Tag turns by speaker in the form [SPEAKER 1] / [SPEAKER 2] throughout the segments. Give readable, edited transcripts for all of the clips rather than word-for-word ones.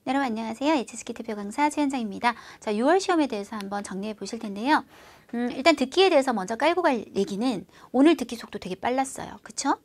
[SPEAKER 1] 네, 여러분 안녕하세요. HSK 대표 강사 최현정입니다. 자, 6월 시험에 대해서 한번 정리해 보실 텐데요. 일단 듣기에 대해서 먼저 깔고 갈 얘기는 오늘 듣기 속도 되게 빨랐어요. 그쵸?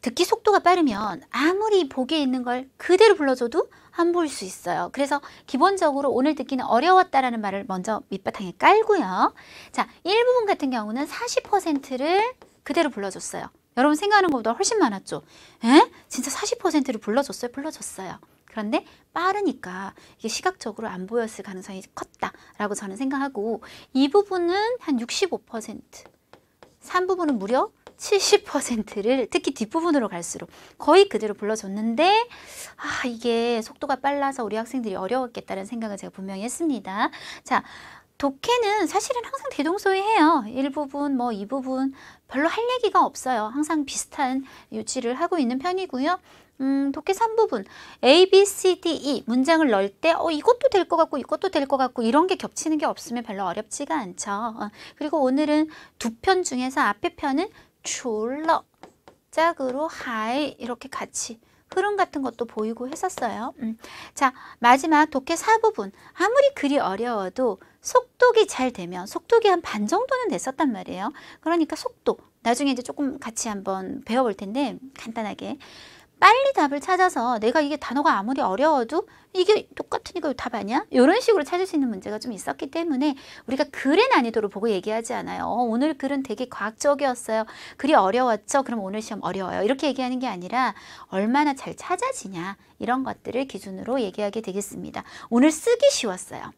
[SPEAKER 1] 듣기 속도가 빠르면 아무리 보기에 있는 걸 그대로 불러줘도 안 볼 수 있어요. 그래서 기본적으로 오늘 듣기는 어려웠다라는 말을 먼저 밑바탕에 깔고요. 자, 일부분 같은 경우는 40%를 그대로 불러줬어요. 여러분 생각하는 것보다 훨씬 많았죠? 에? 진짜 40%를 불러줬어요? 불러줬어요. 그런데 빠르니까 이게 시각적으로 안 보였을 가능성이 컸다라고 저는 생각하고 이 부분은 한 65%, 3부분은 무려 70%를 특히 뒷부분으로 갈수록 거의 그대로 불러줬는데 이게 속도가 빨라서 우리 학생들이 어려웠겠다는 생각을 제가 분명히 했습니다. 자, 독해는 사실은 항상 대동소이해요. 1부분, 뭐 2부분 별로 할 얘기가 없어요. 항상 비슷한 유지를 하고 있는 편이고요. 독해 3부분 A, B, C, D, E 문장을 넣을 때 이것도 될 것 같고 이것도 될 것 같고 이런 게 겹치는 게 없으면 별로 어렵지가 않죠. 그리고 오늘은 두 편 중에서 앞에 편은 출러 짝으로 하이 이렇게 같이 흐름 같은 것도 보이고 했었어요. 자, 마지막 독해 4부분 아무리 글이 어려워도 속독이 잘 되면 속독이 한 반 정도는 됐었단 말이에요. 그러니까 속독 나중에 이제 조금 같이 한번 배워볼 텐데 간단하게 빨리 답을 찾아서 내가 이게 단어가 아무리 어려워도 이게 똑같으니까 답 아니야? 이런 식으로 찾을 수 있는 문제가 좀 있었기 때문에 우리가 글의 난이도를 보고 얘기하지 않아요. 오늘 글은 되게 과학적이었어요. 글이 어려웠죠? 그럼 오늘 시험 어려워요. 이렇게 얘기하는 게 아니라 얼마나 잘 찾아지냐 이런 것들을 기준으로 얘기하게 되겠습니다. 오늘 쓰기 쉬웠어요.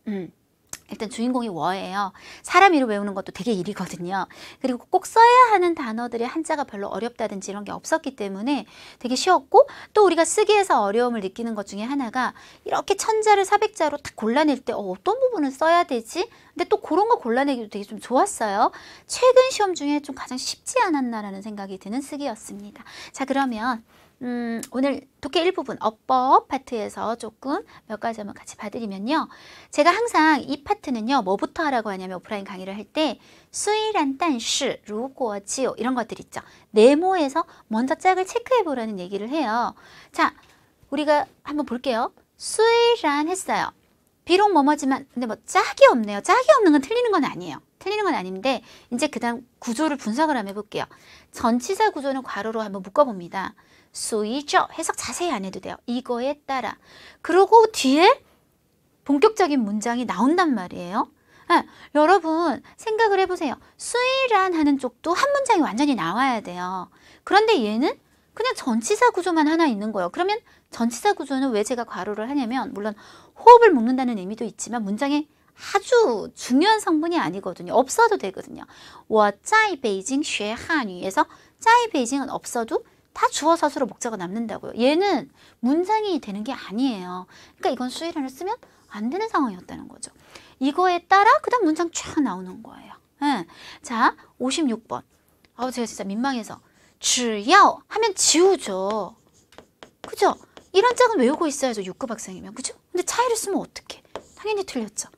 [SPEAKER 1] 일단 주인공이 워예요. 사람 이름 외우는 것도 되게 일이거든요. 그리고 꼭 써야 하는 단어들의 한자가 별로 어렵다든지 이런 게 없었기 때문에 되게 쉬웠고 또 우리가 쓰기에서 어려움을 느끼는 것 중에 하나가 이렇게 천자를 400자로 딱 골라낼 때 어떤 부분을 써야 되지? 근데 또 그런 거 골라내기도 되게 좀 좋았어요. 최근 시험 중에 좀 가장 쉽지 않았나라는 생각이 드는 쓰기였습니다. 자, 그러면 오늘 독해 일부분 어법 파트에서 조금 몇 가지 한번 같이 봐드리면요. 제가 항상 이 파트는요. 뭐부터 하라고 하냐면 오프라인 강의를 할 때 수이란 딴시, 루고지요 이런 것들 있죠. 네모에서 먼저 짝을 체크해 보라는 얘기를 해요. 자, 우리가 한번 볼게요. 수이란 했어요. 비록 뭐뭐지만 근데 뭐 짝이 없네요. 짝이 없는 건 틀리는 건 아니에요. 틀리는 건 아닌데 이제 그 다음 구조를 분석을 한번 해볼게요. 전치사 구조는 괄호로 한번 묶어봅니다. 수이죠. 해석 자세히 안 해도 돼요. 이거에 따라. 그리고 뒤에 본격적인 문장이 나온단 말이에요. 여러분 생각을 해보세요. 수이란 하는 쪽도 한 문장이 완전히 나와야 돼요. 그런데 얘는 그냥 전치사 구조만 하나 있는 거예요. 그러면 전치사 구조는 왜 제가 괄호를 하냐면 물론 호흡을 묶는다는 의미도 있지만 문장에 아주 중요한 성분이 아니거든요. 없어도 되거든요. 我在北京学汉语에서 在北京은 없어도 다 주어 서술어 목적어 남는다고요. 얘는 문장이 되는 게 아니에요. 그러니까 이건 수이란을 쓰면 안 되는 상황이었다는 거죠. 이거에 따라 그 다음 문장 쫙 나오는 거예요. 자, 56번. 제가 진짜 민망해서 只要 하면 지우죠. 그죠? 이런 짝은 외우고 있어야죠. 6급 학생이면. 그죠? 근데 차이를 쓰면 어떡해? 당연히 틀렸죠.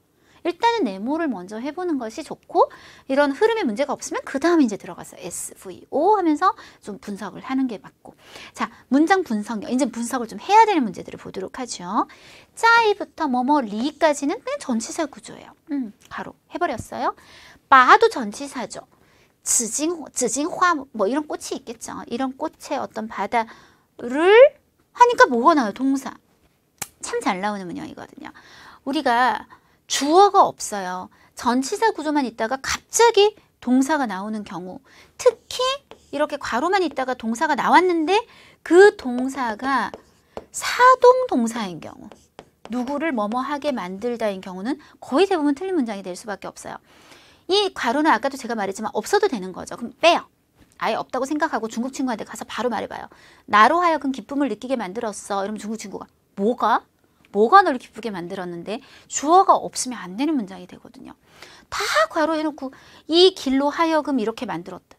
[SPEAKER 1] 일단은 네모를 먼저 해보는 것이 좋고 이런 흐름에 문제가 없으면 그 다음에 이제 들어가서 SVO 하면서 좀 분석을 하는 게 맞고 자 문장 분석력 이제 분석을 좀 해야 되는 문제들을 보도록 하죠. 짜이부터 뭐뭐 리까지는 그냥 전치사 구조예요. 바로 해버렸어요. 바도 전치사죠. 즈징화 뭐 이런 꽃이 있겠죠. 이런 꽃의 어떤 바다를 하니까 뭐가 나와요? 동사. 참 잘 나오는 문형이거든요. 우리가 주어가 없어요. 전치사 구조만 있다가 갑자기 동사가 나오는 경우 특히 이렇게 괄호만 있다가 동사가 나왔는데 그 동사가 사동 동사인 경우 누구를 뭐뭐하게 만들다인 경우는 거의 대부분 틀린 문장이 될 수밖에 없어요. 이 괄호는 아까도 제가 말했지만 없어도 되는 거죠. 그럼 빼요. 아예 없다고 생각하고 중국 친구한테 가서 바로 말해봐요. 나로 하여금 기쁨을 느끼게 만들었어. 이러면 중국 친구가 뭐가 널 기쁘게 만들었는데 주어가 없으면 안 되는 문장이 되거든요. 다 괄호 해놓고 이 길로 하여금 이렇게 만들었다.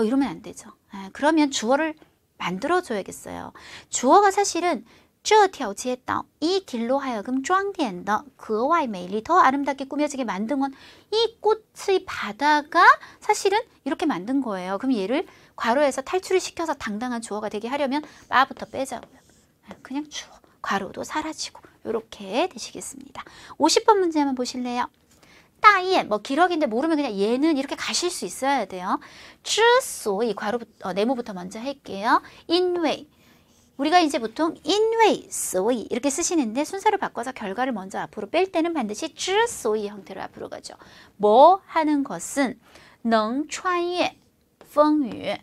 [SPEAKER 1] 이러면 안 되죠. 그러면 주어를 만들어줘야겠어요. 주어가 사실은 这条街道, 이 길로 하여금 装点的格外美丽, 더 아름답게 꾸며지게 만든 건 이 꽃의 바다가 사실은 이렇게 만든 거예요. 그럼 얘를 괄호에서 탈출을 시켜서 당당한 주어가 되게 하려면 바부터 빼자고요. 그냥 주어. 괄호도 사라지고 이렇게 되시겠습니다. 50번 문제 한번 보실래요? 따예, 뭐 기러기인데 모르면 그냥 얘는 이렇게 가실 수 있어야 돼요. 之所以 괄호 네모부터 먼저 할게요. 因为 우리가 이제 보통 因为所以 이렇게 쓰시는데 순서를 바꿔서 결과를 먼저 앞으로 뺄 때는 반드시 之所以 형태로 앞으로 가죠. 뭐 하는 것은 能穿越风雨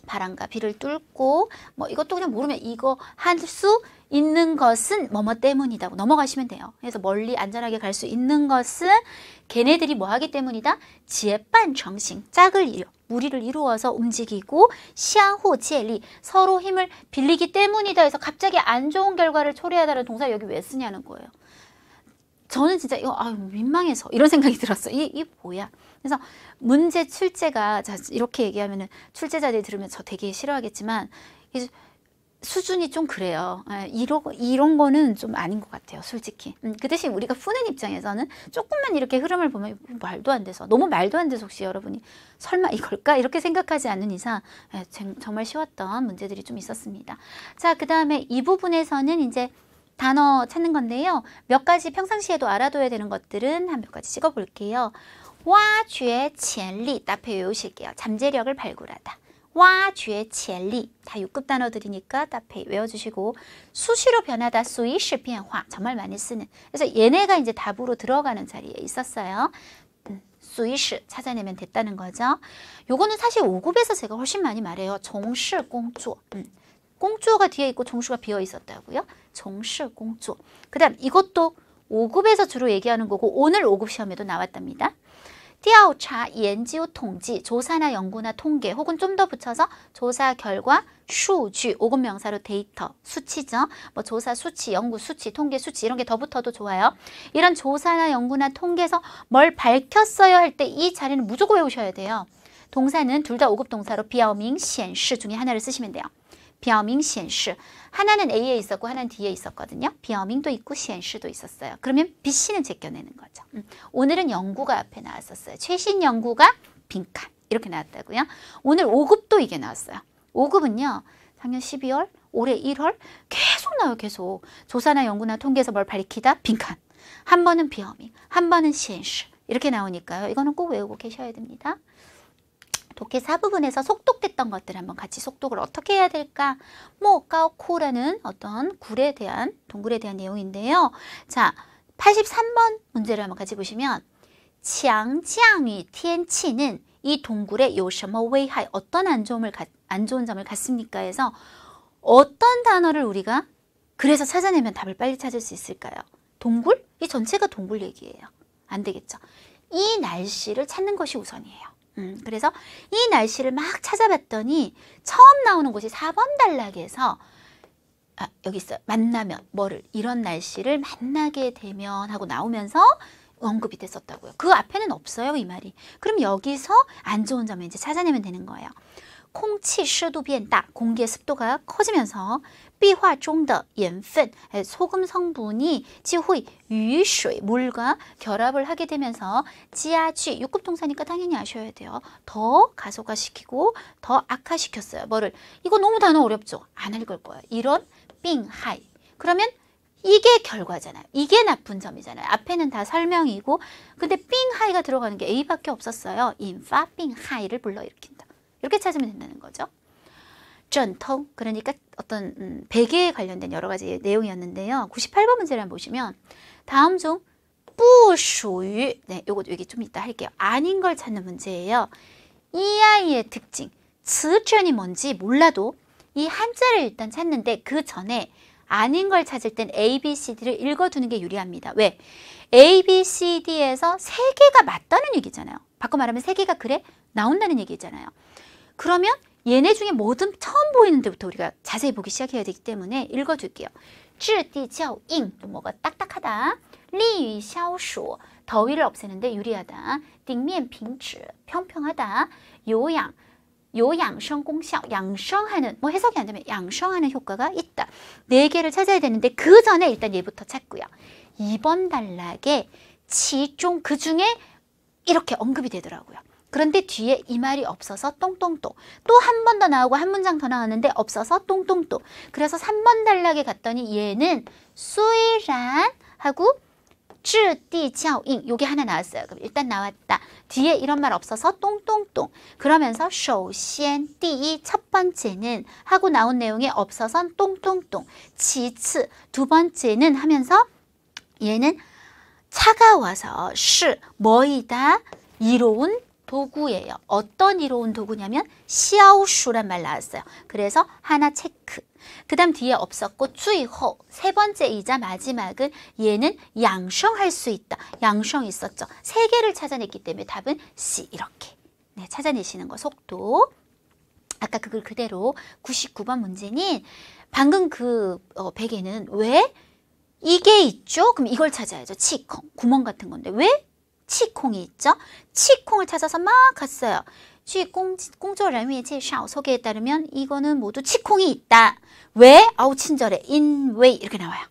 [SPEAKER 1] 바람과 비를 뚫고 뭐 이것도 그냥 모르면 이거 할 수 있는 것은 뭐뭐 때문이다 넘어가시면 돼요. 그래서 멀리 안전하게 갈 수 있는 것은 걔네들이 뭐 하기 때문이다? 结伴成行 짝을 이뤄 무리를 이루어서 움직이고 相互借力 서로 힘을 빌리기 때문이다 해서 갑자기 안 좋은 결과를 초래하다는 동사 여기 왜 쓰냐는 거예요. 저는 진짜 이거 민망해서 이런 생각이 들었어요. 이게 뭐야? 그래서 문제 출제가 이렇게 얘기하면은 출제자들이 들으면 저 되게 싫어하겠지만 수준이 좀 그래요. 이런 거는 좀 아닌 것 같아요, 솔직히. 그 대신 우리가 푸는 입장에서는 조금만 이렇게 흐름을 보면 말도 안 돼서 너무 말도 안 돼서 혹시 여러분이 설마 이걸까? 이렇게 생각하지 않는 이상 정말 쉬웠던 문제들이 좀 있었습니다. 자, 그 다음에 이 부분에서는 이제 단어 찾는 건데요. 몇 가지 평상시에도 알아둬야 되는 것들은 한 몇 가지 찍어볼게요. 挖掘潜力 앞에 외우실게요. 잠재력을 발굴하다. 挖掘潜力 다 6급 단어들이니까 앞에 외워주시고 수시로 변하다 随时变化 정말 많이 쓰는 그래서 얘네가 이제 답으로 들어가는 자리에 있었어요. 随时 찾아내면 됐다는 거죠. 요거는 사실 5급에서 제가 훨씬 많이 말해요. 从事工作 공주가 뒤에 있고 종수가 비어 있었다고요? 从事工作 그 다음 이것도 5급에서 주로 얘기하는 거고 오늘 5급 시험에도 나왔답니다. 调查研究统计 조사나 연구나 통계 혹은 좀 더 붙여서 조사 결과 数据 5급 명사로 데이터 수치죠. 뭐 조사 수치, 연구 수치, 통계 수치 이런 게 더 붙어도 좋아요. 이런 조사나 연구나 통계에서 뭘 밝혔어요 할 때 이 자리는 무조건 외우셔야 돼요. 동사는 둘 다 5급 동사로 表明显示 중에 하나를 쓰시면 돼요. 表明显示 하나는 A에 있었고 하나는 D에 있었거든요. 表明도 있고 显示도 있었어요. 그러면 BC는 제껴내는 거죠. 오늘은 연구가 앞에 나왔었어요. 최신 연구가 빈칸 이렇게 나왔다고요. 오늘 5급도 이게 나왔어요. 5급은요. 작년 12월, 올해 1월 계속 나와요. 계속. 조사나 연구나 통계에서 뭘 밝히다 빈칸. 한 번은 表明, 한 번은 显示 이렇게 나오니까요. 이거는 꼭 외우고 계셔야 됩니다. 독해 4부분에서 속독됐던 것들 한번 같이 속독을 어떻게 해야 될까? 뭐 까오코라는 어떤 굴에 대한 동굴에 대한 내용인데요. 자, 83번 문제를 한번 같이 보시면 强降雨天气는 이 동굴에 有什么危害 어떤 안 좋은 점을 갖습니까? 해서 어떤 단어를 우리가 그래서 찾아내면 답을 빨리 찾을 수 있을까요? 동굴? 이 전체가 동굴 얘기예요. 안 되겠죠. 이 날씨를 찾는 것이 우선이에요. 그래서 이 날씨를 막 찾아봤더니 처음 나오는 곳이 4번 단락에서 여기 있어요. 만나면 뭐를 이런 날씨를 만나게 되면 하고 나오면서 언급이 됐었다고요. 그 앞에는 없어요. 이 말이. 그럼 여기서 안 좋은 점을 이제 찾아내면 되는 거예요. 空气湿度变大 공기의 습도가 커지면서 壁化中的盐分 소금 성분이 就会与水 물과 결합을 하게 되면서 加剧 6급 동사니까 당연히 아셔야 돼요. 더 가속화시키고 더 악화시켰어요. 뭐를? 이거 너무 단어 어렵죠? 안 읽을 거예요. 이런 病害 그러면 이게 결과잖아요. 이게 나쁜 점이잖아요. 앞에는 다 설명이고 근데 病害가 들어가는 게 A밖에 없었어요. 引发病害를 불러일으킨다. 이렇게 찾으면 된다는 거죠. 전통, 그러니까 어떤 베개에 관련된 여러 가지 내용이었는데요. 98번 문제를 한번 보시면 다음 중 不属于 네, 요거 여기 좀 이따 할게요. 아닌 걸 찾는 문제예요. 이 아이의 특징, 词전이 뭔지 몰라도 이 한자를 일단 찾는데 그 전에 아닌 걸 찾을 땐 A, B, C, D를 읽어두는 게 유리합니다. 왜? A, B, C, D에서 세 개가 맞다는 얘기잖아요. 바꿔 말하면 세 개가 그래? 나온다는 얘기잖아요. 그러면 얘네 중에 뭐든 처음 보이는 데부터 우리가 자세히 보기 시작해야 되기 때문에 읽어줄게요. 质地较硬, 또 뭐가 딱딱하다. 利于消暑, 더위를 없애는데 유리하다. 顶面平直, 평평하다. 有氧, 有养生功效, 양성하는, 뭐 해석이 안 되면 양성하는 효과가 있다. 네 개를 찾아야 되는데 그 전에 일단 얘부터 찾고요. 2번 단락에 其中 그 중에 이렇게 언급이 되더라고요. 그런데 뒤에 이 말이 없어서 똥똥똥. 또 한 번 더 나오고 한 문장 더 나왔는데 없어서 똥똥똥. 그래서 3번 단락에 갔더니 얘는 虽然 하고 质地效应 요게 하나 나왔어요. 그럼 일단 나왔다. 뒤에 이런 말 없어서 똥똥똥. 그러면서 首先 第一 첫 번째는 하고 나온 내용이 없어서 똥똥똥. 其次 두 번째는 하면서 얘는 차가워서 是 뭐이다 이로운 도구예요. 어떤 이로운 도구냐면 消暑란 말 나왔어요. 그래서 하나 체크. 그 다음 뒤에 없었고 最后세 번째이자 마지막은 얘는 양성할 수 있다. 양성 있었죠. 세 개를 찾아냈기 때문에 답은 C 이렇게 네, 찾아내시는 거 속도. 아까 그걸 그대로 99번 문제는 방금 그 베개는 왜 이게 있죠? 그럼 이걸 찾아야죠. 치콩 구멍 같은 건데 왜 치콩이 있죠? 치콩을 찾아서 막 갔어요. 공조라미의介绍 소개에 따르면 이거는 모두 치콩이 있다. 왜? 아우 친절해. in 왜 이렇게 나와요.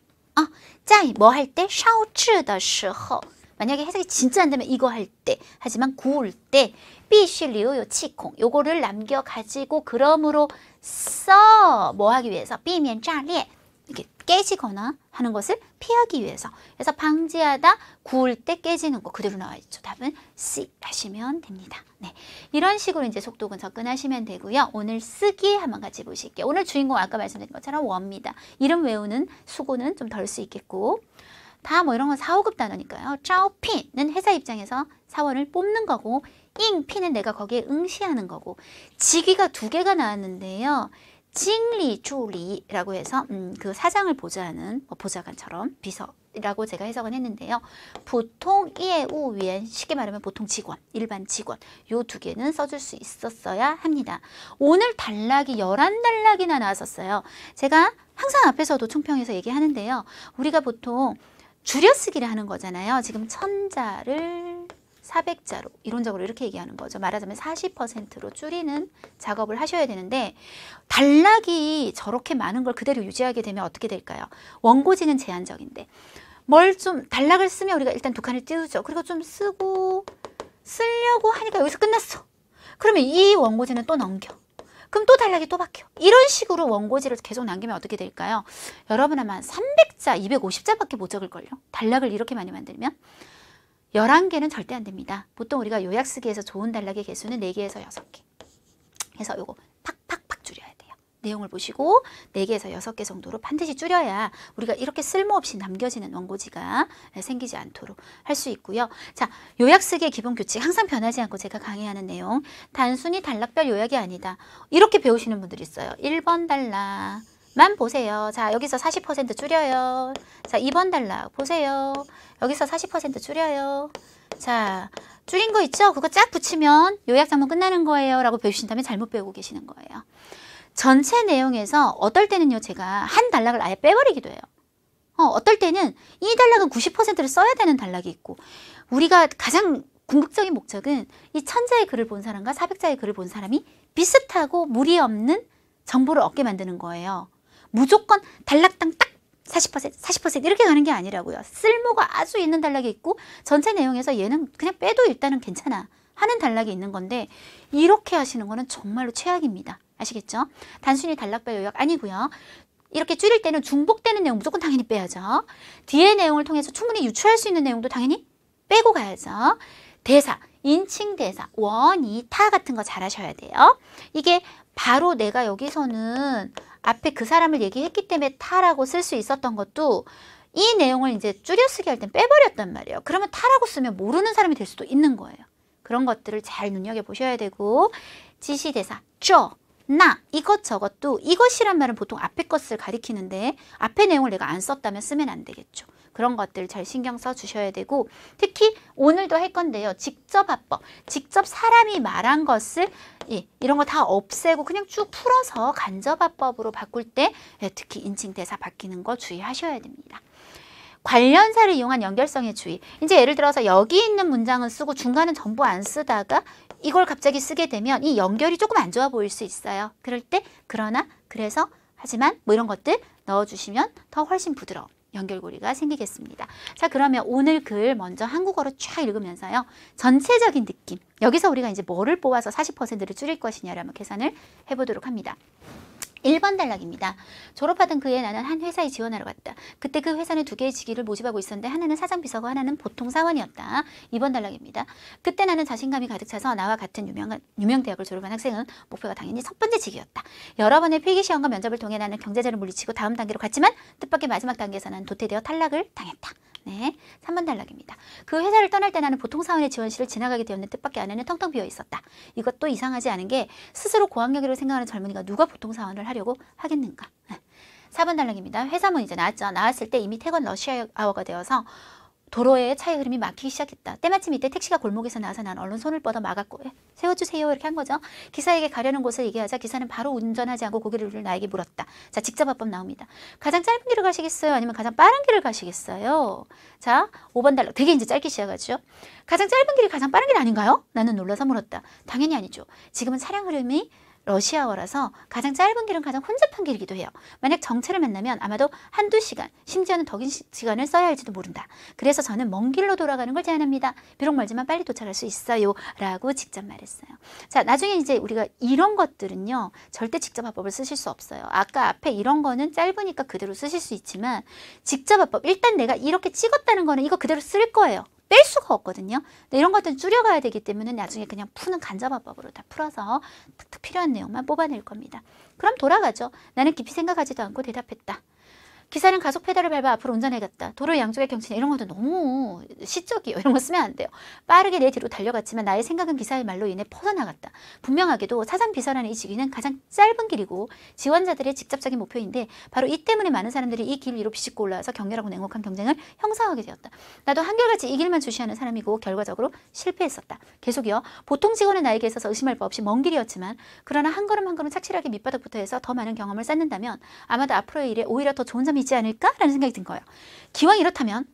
[SPEAKER 1] 在뭐 할 때? 烧制的时候 만약에 해석이 진짜 안 되면 이거 할 때. 하지만 구울 때 必须留有 치콩 요거를 남겨 가지고 그러므로 써 뭐 하기 위해서 避免炸裂 이렇게 깨지거나 하는 것을 피하기 위해서. 그래서 방지하다, 구울 때 깨지는 거 그대로 나와 있죠. 답은 C 하시면 됩니다. 네, 이런 식으로 이제 속독은 접근하시면 되고요. 오늘 쓰기 한번 같이 보실게요. 오늘 주인공 아까 말씀드린 것처럼 원입니다. 이름 외우는 수고는 좀 덜 수 있겠고 다 뭐 이런 건 4, 5급 단어니까요. 招聘는 회사 입장에서 사원을 뽑는 거고应聘은 내가 거기에 응시하는 거고 직위가 2개가 나왔는데요. 징리주리라고 해서 그 사장을 보좌하는 보좌관처럼 비서라고 제가 해석을 했는데요. 보통 예우위원 쉽게 말하면 보통 직원, 일반 직원 요 2개는 써줄 수 있었어야 합니다. 오늘 단락이 11단락이나 나왔었어요. 제가 항상 앞에서도 총평에서 얘기하는데요. 우리가 보통 줄여쓰기를 하는 거잖아요. 지금 1000자를 400자로 이론적으로 이렇게 얘기하는 거죠. 말하자면 40%로 줄이는 작업을 하셔야 되는데 단락이 저렇게 많은 걸 그대로 유지하게 되면 어떻게 될까요? 원고지는 제한적인데 뭘 좀 단락을 쓰면 우리가 일단 2칸을 띄우죠. 그리고 좀 쓰려고 하니까 여기서 끝났어. 그러면 이 원고지는 또 넘겨. 그럼 또 단락이 또 바뀌어. 이런 식으로 원고지를 계속 남기면 어떻게 될까요? 여러분 아마 300자, 250자밖에 못 적을걸요. 단락을 이렇게 많이 만들면. 11개는 절대 안 됩니다. 보통 우리가 요약 쓰기에서 좋은 단락의 개수는 4개에서 6개. 그래서 요거 팍팍팍 줄여야 돼요. 내용을 보시고 4개에서 6개 정도로 반드시 줄여야 우리가 이렇게 쓸모없이 남겨지는 원고지가 생기지 않도록 할 수 있고요. 자, 요약 쓰기의 기본 규칙 항상 변하지 않고 제가 강의하는 내용. 단순히 단락별 요약이 아니다. 이렇게 배우시는 분들이 있어요. 1번 단락. 만 보세요. 자, 여기서 40% 줄여요. 자, 2번 단락 보세요. 여기서 40% 줄여요. 자, 줄인 거 있죠? 그거 쫙 붙이면 요약 장문 끝나는 거예요. 라고 배우신다면 잘못 배우고 계시는 거예요. 전체 내용에서 어떨 때는요, 제가 한 단락을 아예 빼버리기도 해요. 어떨 때는 이 단락은 90%를 써야 되는 단락이 있고, 우리가 가장 궁극적인 목적은 이 1000자의 글을 본 사람과 400자의 글을 본 사람이 비슷하고 무리 없는 정보를 얻게 만드는 거예요. 무조건 단락당 딱 40% 이렇게 가는 게 아니라고요. 쓸모가 아주 있는 단락이 있고 전체 내용에서 얘는 그냥 빼도 일단은 괜찮아 하는 단락이 있는 건데 이렇게 하시는 거는 정말로 최악입니다. 아시겠죠? 단순히 단락별 요약 아니고요. 이렇게 줄일 때는 중복되는 내용 무조건 당연히 빼야죠. 뒤의 내용을 통해서 충분히 유추할 수 있는 내용도 당연히 빼고 가야죠. 대사, 인칭 대사, 원이, 타 같은 거 잘 하셔야 돼요. 이게 바로 내가 여기서는 앞에 그 사람을 얘기했기 때문에 타라고 쓸 수 있었던 것도 이 내용을 이제 줄여쓰기 할 땐 빼버렸단 말이에요. 그러면 타라고 쓰면 모르는 사람이 될 수도 있는 거예요. 그런 것들을 잘 눈여겨보셔야 되고 지시대사, 나 이것저것도 이것이란 말은 보통 앞에 것을 가리키는데 앞에 내용을 내가 안 썼다면 쓰면 안 되겠죠. 그런 것들 잘 신경 써 주셔야 되고 특히 오늘도 할 건데요. 직접 합법, 직접 사람이 말한 것을 이런 거 다 없애고 그냥 쭉 풀어서 간접 합법으로 바꿀 때 특히 인칭 대사 바뀌는 거 주의하셔야 됩니다. 관련사를 이용한 연결성의 주의. 이제 예를 들어서 여기 있는 문장은 쓰고 중간은 전부 안 쓰다가 이걸 갑자기 쓰게 되면 이 연결이 조금 안 좋아 보일 수 있어요. 그럴 때 그러나 그래서 하지만 뭐 이런 것들 넣어주시면 더 훨씬 부드러워. 연결고리가 생기겠습니다. 자, 그러면 오늘 글 먼저 한국어로 쫙 읽으면서요. 전체적인 느낌. 여기서 우리가 이제 뭐를 뽑아서 40%를 줄일 것이냐를 한번 계산을 해보도록 합니다. 1번 단락입니다. 졸업하던 그해 나는 한 회사에 지원하러 갔다. 그때 그 회사는 두 개의 직위를 모집하고 있었는데 하나는 사장비서고 하나는 보통 사원이었다. 2번 단락입니다. 그때 나는 자신감이 가득 차서 나와 같은 유명 대학을 졸업한 학생은 목표가 당연히 첫 번째 직위였다. 여러 번의 필기시험과 면접을 통해 나는 경제자를 물리치고 다음 단계로 갔지만 뜻밖의 마지막 단계에서 나는 도태되어 탈락을 당했다. 네, 3번 단락입니다. 그 회사를 떠날 때 나는 보통 사원의 지원실을 지나가게 되었는데 뜻밖의 안에는 텅텅 비어 있었다. 이것도 이상하지 않은 게 스스로 고학력이라고 생각하는 젊은이가 누가 보통 사원을 하려고 하겠는가. 4번 단락입니다. 회사문 이제 나왔죠. 나왔을 때 이미 퇴근 러시아 아워가 되어서 도로에 차의 흐름이 막히기 시작했다. 때마침 이때 택시가 골목에서 나와서 난 얼른 손을 뻗어 막았고 세워주세요 이렇게 한 거죠. 기사에게 가려는 곳을 얘기하자 기사는 바로 운전하지 않고 고개를 들어 나에게 물었다. 자, 직접화법 나옵니다. 가장 짧은 길을 가시겠어요? 아니면 가장 빠른 길을 가시겠어요? 자, 5번 단락. 되게 이제 짧게 시작하죠. 가장 짧은 길이 가장 빠른 길 아닌가요? 나는 놀라서 물었다. 당연히 아니죠. 지금은 차량 흐름이 러시아어라서 가장 짧은 길은 가장 혼잡한 길이기도 해요. 만약 정체를 만나면 아마도 한두 시간, 심지어는 더 긴 시간을 써야 할지도 모른다. 그래서 저는 먼 길로 돌아가는 걸 제안합니다. 비록 멀지만 빨리 도착할 수 있어요. 라고 직접 말했어요. 자, 나중에 이제 우리가 이런 것들은요. 절대 직접화법을 쓰실 수 없어요. 아까 앞에 이런 거는 짧으니까 그대로 쓰실 수 있지만 직접화법, 일단 내가 이렇게 찍었다는 거는 이거 그대로 쓸 거예요. 뺄 수가 없거든요. 근데 이런 것들은 줄여가야 되기 때문에 나중에 그냥 푸는 간접화법으로 다 풀어서 탁탁 필요한 내용만 뽑아낼 겁니다. 그럼 돌아가죠. 나는 깊이 생각하지도 않고 대답했다. 기사는 가속 페달을 밟아 앞으로 운전해갔다. 도로 양쪽의 경치는 이런 것도 너무 시적이에요. 이런 거 쓰면 안 돼요. 빠르게 내 뒤로 달려갔지만 나의 생각은 기사의 말로 인해 퍼져나갔다. 분명하게도 사장 비서라는 이 직위는 가장 짧은 길이고 지원자들의 직접적인 목표인데 바로 이 때문에 많은 사람들이 이 길 위로 비집고 올라와서 격렬하고 냉혹한 경쟁을 형성하게 되었다. 나도 한결같이 이 길만 주시하는 사람이고 결과적으로 실패했었다. 계속이요. 보통 직원은 나에게 있어서 의심할 바 없이 먼 길이었지만 그러나 한 걸음 한 걸음 착실하게 밑바닥부터 해서 더 많은 경험을 쌓는다면 아마도 앞으로의 일에 오히려 더 좋은 점이 있지 않을까라는 생각이 든 거예요. 기왕 이렇다면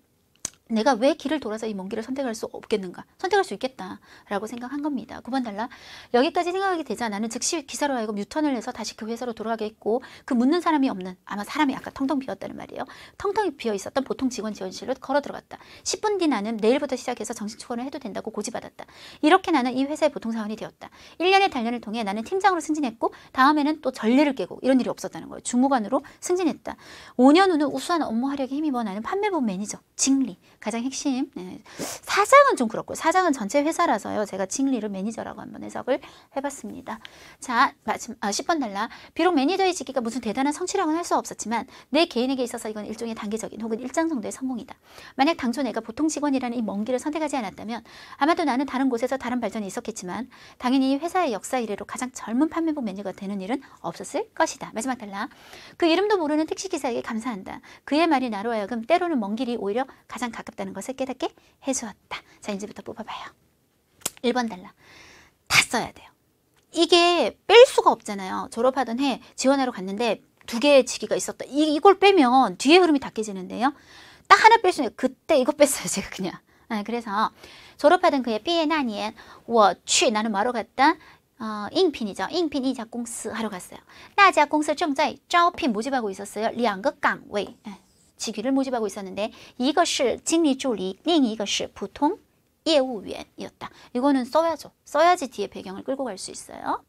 [SPEAKER 1] 내가 왜 길을 돌아서 이 먼 길을 선택할 수 없겠는가? 선택할 수 있겠다라고 생각한 겁니다. 9번 달라. 여기까지 생각하게 되자 나는 즉시 기사로 하여금 유턴을 해서 다시 그 회사로 돌아가게 했고 그 묻는 사람이 없는 아마 사람이 아까 텅텅 비었다는 말이에요. 텅텅 비어 있었던 보통 직원 지원실로 걸어 들어갔다. 10분 뒤 나는 내일부터 시작해서 정식 출근을 해도 된다고 고지받았다. 이렇게 나는 이 회사의 보통 사원이 되었다. 1년의 단련을 통해 나는 팀장으로 승진했고 다음에는 또 전례를 깨고 이런 일이 없었다는 거예요. 주무관으로 승진했다. 5년 후는 우수한 업무 활약에 힘입어 나는 판매부 매니저, 직리 가장 핵심. 네. 사장은 좀 그렇고 사장은 전체 회사라서요. 제가 직리를 매니저라고 한번 해석을 해봤습니다. 자, 10번 달라. 비록 매니저의 직위가 무슨 대단한 성취라고는 할 수 없었지만 내 개인에게 있어서 이건 일종의 단계적인 혹은 일정 정도의 성공이다. 만약 당초 내가 보통 직원이라는 이 먼 길을 선택하지 않았다면 아마도 나는 다른 곳에서 다른 발전이 있었겠지만 당연히 회사의 역사 이래로 가장 젊은 판매부 매니저가 되는 일은 없었을 것이다. 마지막 달라. 그 이름도 모르는 택시기사에게 감사한다. 그의 말이 나로 하여금 때로는 먼 길이 오히려 가장 가깝다는 것을 깨닫게 해주었다. 자, 이제부터 뽑아봐요. 1번 달라. 다 써야 돼요. 이게 뺄 수가 없잖아요. 졸업하던 해 지원하러 갔는데 두 개의 직위가 있었다. 이걸 빼면 뒤에 흐름이 다 깨지는데요. 딱 하나 뺄 수 있는 그때 이거 뺐어요. 제가 그냥. 그래서 졸업하던 그의毕业那年我去 나는 뭐하러 갔다?应聘이죠. 应聘 一家公司 하러 갔어요. 那家公司正在招聘 모집하고 있었어요. 两个岗位 직위를 모집하고 있었는데 一个是经理助理另一个是普通业务员이었다. 이거는 써야죠. 써야지 뒤에 배경을 끌고 갈 수 있어요.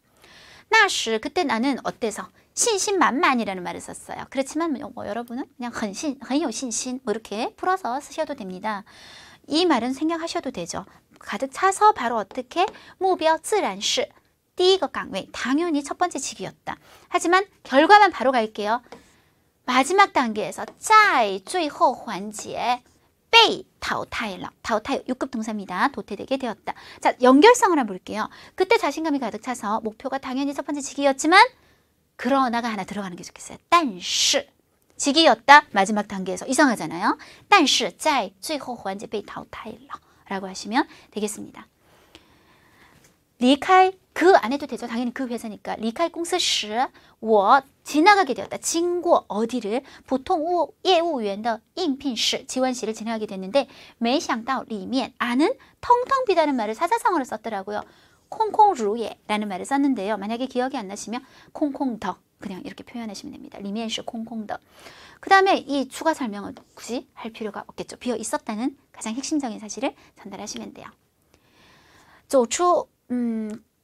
[SPEAKER 1] 那时 그때 나는 어때서? 신신만만이라는 말을 썼어요. 그렇지만 뭐 여러분은 그냥 很有信心 뭐 이렇게 풀어서 쓰셔도 됩니다. 이 말은 생략하셔도 되죠. 가득 차서 바로 어떻게? 目标自然是第一个岗位 당연히 첫 번째 직위였다. 하지만 결과만 바로 갈게요. 마지막 단계에서 在最后环节被淘汰了. 淘汰 6급 동사입니다. 도태되게 되었다. 자, 연결성을 한번 볼게요. 그때 자신감이 가득 차서 목표가 당연히 첫 번째 직위였지만 그러나가 하나 들어가는 게 좋겠어요. 但是 직위였다. 마지막 단계에서 이상하잖아요. 但是在最后环节被淘汰了 라고 하시면 되겠습니다. 离开 그 안 해도 되죠. 당연히 그 회사니까. 离开公司时我 지나가게 되었다. 经过 어디를? 보통 业务员的应聘室 지원실을 지나가게 됐는데 没想到里面 안은 텅텅 비다는 말을 사자성어를 썼더라고요. 콩콩루예 라는 말을 썼는데요. 만약에 기억이 안 나시면 콩콩더 그냥 이렇게 표현하시면 됩니다. 里面是空空的. 그 다음에 이 추가 설명은 굳이 할 필요가 없겠죠. 비어 있었다는 가장 핵심적인 사실을 전달하시면 돼요. 走出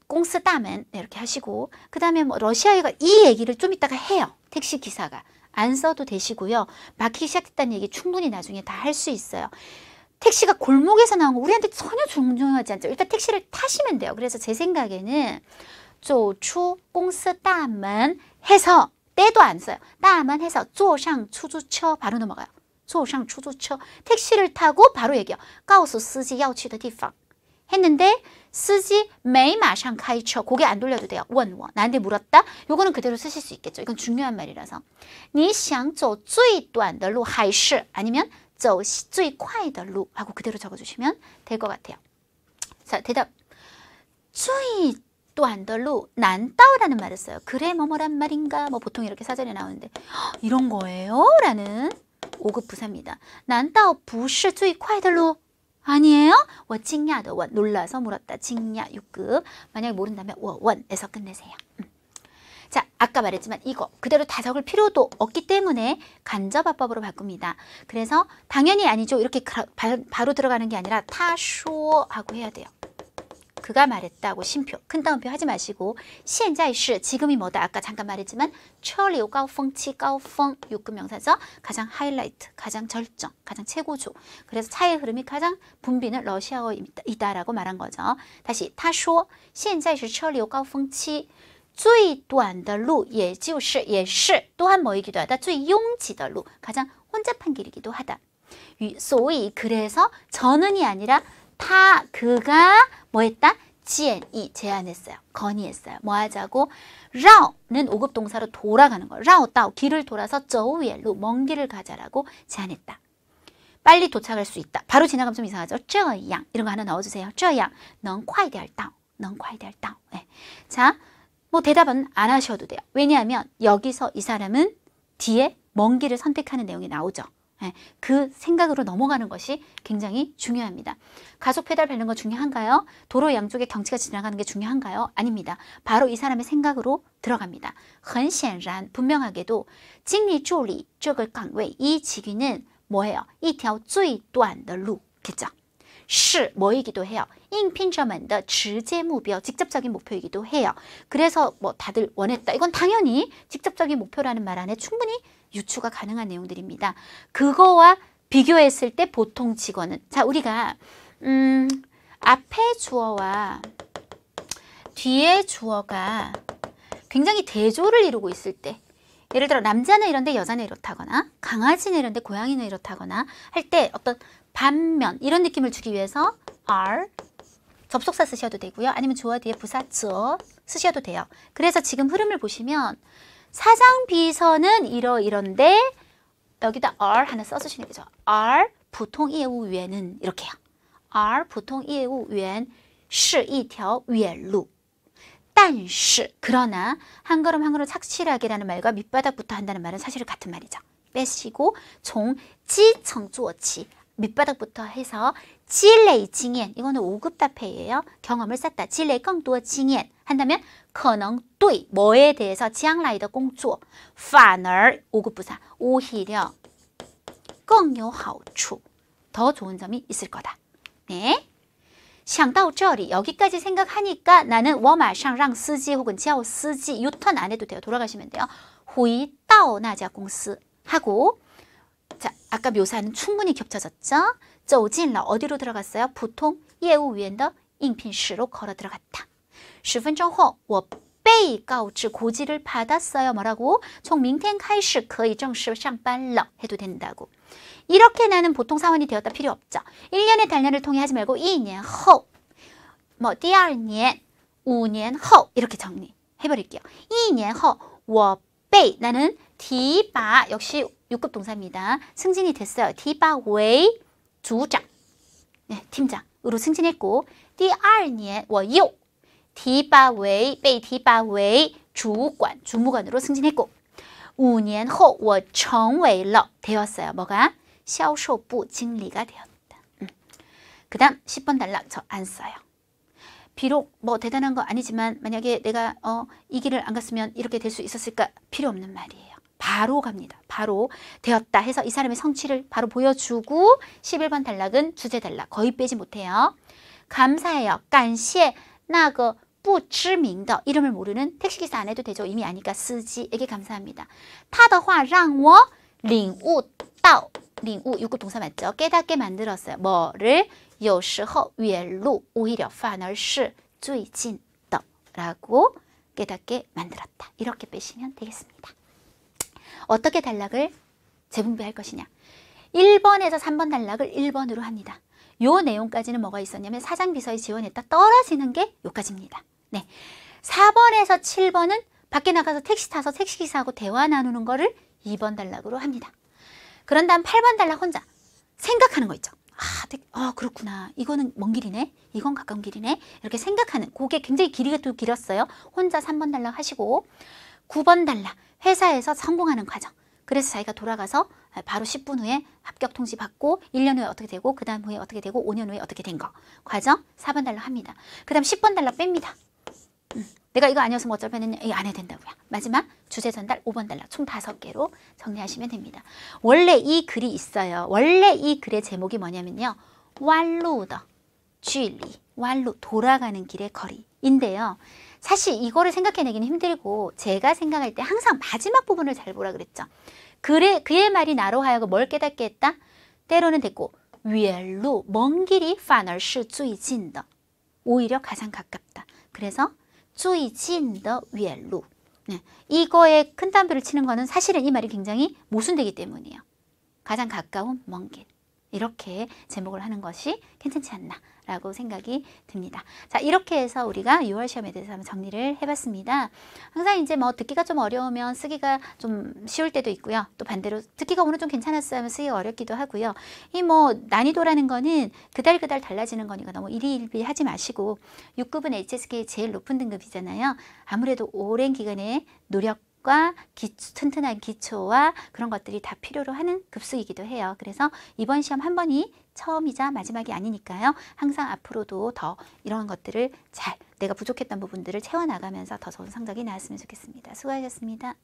[SPEAKER 1] 공스 다men 이렇게 하시고 그 다음에 뭐 러시아어가 이 얘기를 좀 이따가 해요. 택시 기사가. 안 써도 되시고요. 막히기 시작했다는 얘기 충분히 나중에 다 할 수 있어요. 택시가 골목에서 나온 거 우리한테 전혀 중요하지 않죠. 일단 택시를 타시면 돼요. 그래서 제 생각에는 走出 공스 다men 해서 때도 안 써요. 다men 해서 坐上出租车 바로 넘어가요. 坐上出租车 택시를 타고 바로 얘기해요. 告诉司机要去的地方 했는데 쓰지没马上开车 고개 안 돌려도 돼요. 问我 나한테 물었다. 요거는 그대로 쓰실 수 있겠죠. 이건 중요한 말이라서 你想走最短的路还是 아니면 走最快的路 하고 그대로 적어주시면 될 것 같아요. 자, 대답 最短的路 난다오라는 말을 써요. 그래 뭐뭐란 말인가 뭐 보통 이렇게 사전에 나오는데 이런 거예요? 라는 5급 부사입니다. 난다오 不是最快的路 아니에요? 我惊讶的问 놀라서 물었다. 惊讶 6급. 만약에 모른다면 我问 에서 끝내세요. 자, 아까 말했지만 이거 그대로 다 적을 필요도 없기 때문에 간접화법으로 바꿉니다. 그래서 당연히 아니죠. 이렇게 바로 들어가는 게 아니라 他说 하고 해야 돼요. 그가 말했다고 심표, 큰 따옴표 하지 마시고 现在是 지금이 뭐다. 아까 잠깐 말했지만 车流高峰期高峰 6급 명사죠. 가장 하이라이트, 가장 절정, 가장 최고조. 그래서 차의 흐름이 가장 분비는 러시아어이다라고 말한 거죠. 다시 他说现在是车流高峰期最短的路也是 또한 뭐이기도 하다. 最拥挤的路 가장 혼잡한 길이기도 하다. 所以 그래서 저는이 아니라 그가 뭐 했다? 지엔이 제안했어요. 건의했어요. 뭐 하자고? 라오는 5급 동사로 돌아가는 거예요. 라오 따오 길을 돌아서 저우엘로 먼 길을 가자라고 제안했다. 빨리 도착할 수 있다. 바로 지나가면 좀 이상하죠. 这样 이런 거 하나 넣어주세요. 这样能快点到能快点到 네. 자, 뭐 대답은 안 하셔도 돼요. 왜냐하면 여기서 이 사람은 뒤에 먼 길을 선택하는 내용이 나오죠. 그 생각으로 넘어가는 것이 굉장히 중요합니다. 가속 페달 밟는 거 중요한가요? 도로 양쪽에 경치가 지나가는 게 중요한가요? 아닙니다. 바로 이 사람의 생각으로 들어갑니다. 很显然 분명하게도 经理助理这个岗位 이 직위는 뭐예요? 一条最短的路겠죠. 是 뭐이기도 해요. 应聘者们的直接目标 직접적인 목표이기도 해요. 그래서 뭐 다들 원했다. 이건 당연히 직접적인 목표라는 말 안에 충분히 유추가 가능한 내용들입니다. 그거와 비교했을 때 보통 직원은 자 우리가 앞에 주어와 뒤에 주어가 굉장히 대조를 이루고 있을 때 예를 들어 남자는 이런데 여자는 이렇다거나 강아지는 이런데 고양이는 이렇다거나 할 때 어떤 반면 이런 느낌을 주기 위해서 are 접속사 쓰셔도 되고요. 아니면 주어 뒤에 부사 者 쓰셔도 돼요. 그래서 지금 흐름을 보시면 사장 비서는 이런데 여기다 are 하나 써주시는 거죠. are 普通业务员은 이렇게요. are 普通业务员是一条远路但是그러나 한 걸음 한 걸음 착실하게라는 말과 밑바닥부터 한다는 말은 사실 같은 말이죠. 빼시고 종 지청做起 밑바닥부터 해서 积累经验 이거는 5급 답해예요. 경험을 쌓다. 积累更多经验 한다면 可能对 뭐에 대해서 将来的工作反而 5급 부사 오히려 更有好处 더 좋은 점이 있을 거다. 네. 想到这里 여기까지 생각하니까 나는 我马上让司机 혹은 叫司机 유턴 안 해도 돼요. 돌아가시면 돼요. 回到那家公司 하고 자, 아까 묘사는 충분히 겹쳐졌죠? 走进了 어디로 들어갔어요? 보통 业务员的应聘室로 걸어 들어갔다. 10分钟后我被告知 고지를 받았어요. 뭐라고? 从明天开始可以正式上班了 해도 된다고. 이렇게 나는 보통 사원이 되었다 필요 없죠. 1년의 단련을 통해 하지 말고 2년 후, 뭐 第二年, 5년 후 이렇게 정리해버릴게요. 2년 후, 我被 나는 提拔 역시 6급 동사입니다. 승진이 됐어요. 提拔为组长 네, 팀장으로 승진했고 第二年我又提拔为被提拔为主管 주무관으로 승진했고 5년 후我成为了 되었어요. 뭐가? 销售部 经理가 되었다. 그 다음 10번 달락 저 안 써요. 비록 뭐 대단한 거 아니지만 만약에 내가 이 길을 안 갔으면 이렇게 될 수 있었을까? 필요 없는 말이에요. 바로 갑니다. 바로 되었다 해서 이 사람의 성취를 바로 보여주고 11번 단락은 주제 단락 거의 빼지 못해요. 감사해요. 感谢那个不知名的 이름을 모르는 택시기사 안 해도 되죠. 이미 아니까 쓰지에게 감사합니다. 他的话让我领悟到 领悟 육급 동사 맞죠? 깨닫게 만들었어요. 뭐를? 有时候远路 오히려 反而是最近的 라고 깨닫게 만들었다. 이렇게 빼시면 되겠습니다. 어떻게 단락을 재분배할 것이냐. 1번에서 3번 단락을 1번으로 합니다. 요 내용까지는 뭐가 있었냐면 사장비서에 지원했다. 떨어지는 게 요까지입니다. 네. 4번에서 7번은 밖에 나가서 택시 타서 택시기사하고 대화 나누는 거를 2번 단락으로 합니다. 그런 다음 8번 단락 혼자 생각하는 거 있죠. 그렇구나. 이거는 먼 길이네. 이건 가까운 길이네. 이렇게 생각하는 그게 굉장히 길이가 또 길었어요. 혼자 3번 단락 하시고 9번 단락 회사에서 성공하는 과정. 그래서 자기가 돌아가서 바로 10분 후에 합격 통지 받고 1년 후에 어떻게 되고 그 다음 후에 어떻게 되고 5년 후에 어떻게 된 거. 과정 4번 단락 합니다. 그 다음 10번 단락 뺍니다. 내가 이거 아니었으면 어쩔 뻔했냐. 이거 안 해도 된다고요. 마지막 주제 전달 5번 단락 총 5개로 정리하시면 됩니다. 원래 이 글이 있어요. 원래 이 글의 제목이 뭐냐면요. 완루더距离 완루 돌아가는 길의 거리인데요. 사실 이거를 생각해내기는 힘들고 제가 생각할 때 항상 마지막 부분을 잘 보라 그랬죠. 그의 말이 나로 하여금 뭘 깨닫게 했다? 때로는 됐고 远路 먼 길이 反而是最近的 오히려 가장 가깝다. 그래서 最近的远路 네, 이거에 큰 담배를 치는 거는 사실은 이 말이 굉장히 모순되기 때문이에요. 가장 가까운 먼 길. 이렇게 제목을 하는 것이 괜찮지 않나 라고 생각이 듭니다. 자, 이렇게 해서 우리가 6월 시험에 대해서 한번 정리를 해봤습니다. 항상 이제 뭐 듣기가 좀 어려우면 쓰기가 좀 쉬울 때도 있고요. 또 반대로 듣기가 오늘 좀 괜찮았어요 하면 쓰기가 어렵기도 하고요. 이 뭐 난이도라는 거는 그달 달라지는 거니까 너무 일희일비 하지 마시고 6급은 HSK의 제일 높은 등급이잖아요. 아무래도 오랜 기간의 노력과 튼튼한 기초와 그런 것들이 다 필요로 하는 급수이기도 해요. 그래서 이번 시험 한 번이 처음이자 마지막이 아니니까요. 항상 앞으로도 더 이런 것들을 잘 내가 부족했던 부분들을 채워나가면서 더 좋은 성적이 나왔으면 좋겠습니다. 수고하셨습니다.